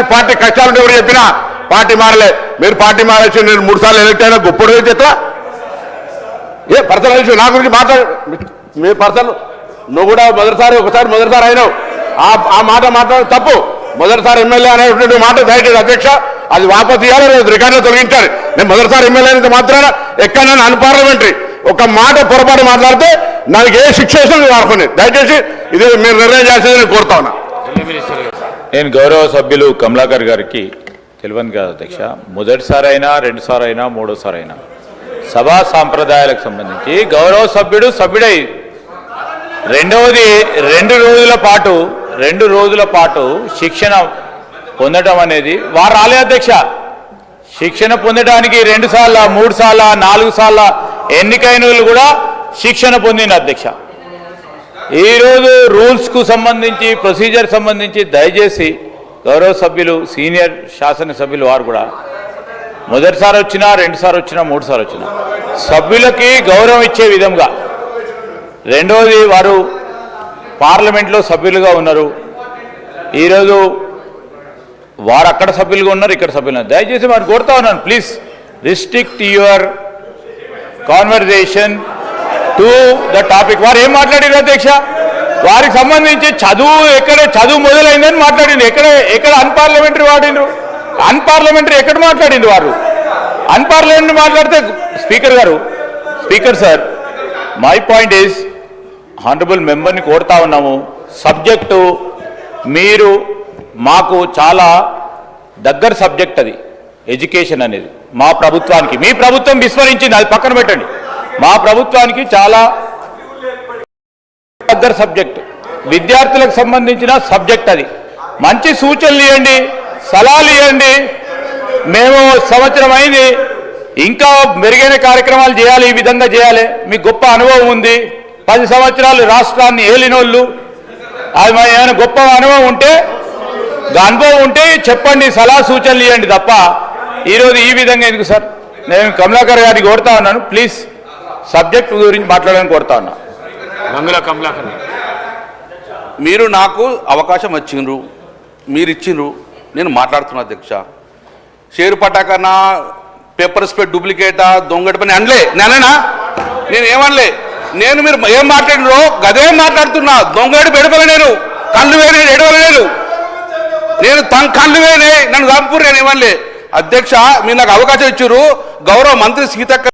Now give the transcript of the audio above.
మారడానికి పార్టీ కష్టాలు ఎవరు చెప్పినా పార్టీ మారలే. మీరు పార్టీ మారేసి నేను 3 సార్లు ఎలక్ట్ అయినా గొప్పడు ఎట్లా? ఏ పర్సనల్ విషయం నా గురించి మాట్లాడు. మీ పర్సనల్ నువ్వు కూడా మొదటిసారి అయినావు. ఆ మాట మాట్లాడడం తప్పు. మొదటిసారి ఎమ్మెల్యే అనేటువంటి మాట దయచేసి అధ్యక్ష అది వాపసు ఇవ్వాలి, రికార్డులో తొలగించాలి. నేను మొదటిసారి ఎమ్మెల్యే అనేది మాత్రాన ఎక్కడైనా అన్పార్లమెంటరీ ఒక మాట పొరపాటు మాట్లాడితే నాకు ఏ శిక్ష వాడుకుని దయచేసి ఇది మీరు నిర్ణయం చేసేది నేను కోరుతా ఉన్నా. నేను గౌరవ సభ్యులు కమలాకర్ గారికి తెలియదు కదా అధ్యక్ష, మొదటిసారి అయినా 2 సార్లు అయినా 3వ సారి అయినా సభా సాంప్రదాయాలకు సంబంధించి గౌరవ సభ్యుడై రెండవది 2 రోజుల పాటు శిక్షణ పొందడం అనేది వారు రాలే అధ్యక్ష. శిక్షణ పొందడానికి 2 సార్లు 3 సార్లు 4 సార్లు ఎన్నికైన వాళ్ళు కూడా శిక్షణ పొందిన అధ్యక్ష. ఈరోజు రూల్స్కు సంబంధించి ప్రొసీజర్ సంబంధించి దయచేసి గౌరవ సభ్యులు సీనియర్ శాసనసభ్యులు వారు కూడా మొదటిసారి వచ్చినా 2 సార్లు వచ్చినా 3 సార్లు వచ్చినా సభ్యులకి గౌరవం ఇచ్చే విధంగా, రెండవది వారు పార్లమెంట్లో సభ్యులుగా ఉన్నారు. ఈరోజు వారు అక్కడ సభ్యులుగా ఉన్నారు, ఇక్కడ సభ్యులు ఉన్నారు. దయచేసి వారు కోరుతా ఉన్నాను, please restrict your conversation to the topic. వారు ఏం మాట్లాడారు అధ్యక్ష? వారికి సంబంధించి చదువు మొదలైందని మాట్లాడింది. ఎక్కడ అన్పార్లమెంటరీ వాడిండ్రు? అన్పార్లమెంటరీ ఎక్కడ మాట్లాడింది వారు? అన్పార్లమెంటరీ మాట్లాడితే speaker sir, my point is honourable మెంబర్ని కోరుతా ఉన్నాము, సబ్జెక్టు మీరు మాకు చాలా దగ్గర సబ్జెక్ట్ అది ఎడ్యుకేషన్ అనేది మా ప్రభుత్వానికి. మీ ప్రభుత్వం విస్మరించింది, అది పక్కన పెట్టండి. మా ప్రభుత్వానికి చాలా దగ్గర సబ్జెక్ట్, విద్యార్థులకు సంబంధించిన సబ్జెక్ట్ అది. మంచి సూచనలు ఇవ్వండి, సలహాలు ఇవ్వండి. మేము సంవత్సరం అయింది, ఇంకా మెరుగైన కార్యక్రమాలు చేయాలి, ఈ విధంగా చేయాలి. మీకు గొప్ప అనుభవం ఉంది, 10 సంవత్సరాలు రాష్ట్రాన్ని ఏలినోళ్ళు. అది ఏమైనా గొప్ప అనుభవం ఉంటే చెప్పండి, సలహా సూచనలు ఇవ్వండి తప్ప ఈరోజు ఈ విధంగా ఎందుకు సార్? నేను కమలాకర్ గారికి కోరుతా ఉన్నాను, ప్లీజ్ సబ్జెక్ట్ గురించి మాట్లాడాలని కోరుతా ఉన్నా. కమలాకర్, మీరు నాకు అవకాశం వచ్చిండ్రు, మీరు ఇచ్చిండ్రు, నేను మాట్లాడుతున్నా అధ్యక్ష. షేరు పటాకన్నా పేపర్ స్ప్రెడ్ డూప్లికేటా దొంగటి పని అనలే, నేనేనా? నేను ఏమనలే. నేను మీరు ఏం మాట్లాడినో గదేం మాట్లాడుతున్నా. దొంగడి పెడపల నేను కళ్ళు వేనే ఎడవలేదు, నేను కళ్ళు వేనే నన్ను చంపురు, నేను ఏమనలే. అధ్యక్ష మీరు నాకు అవకాశం ఇచ్చారు. గౌరవ మంత్రి సీతక్క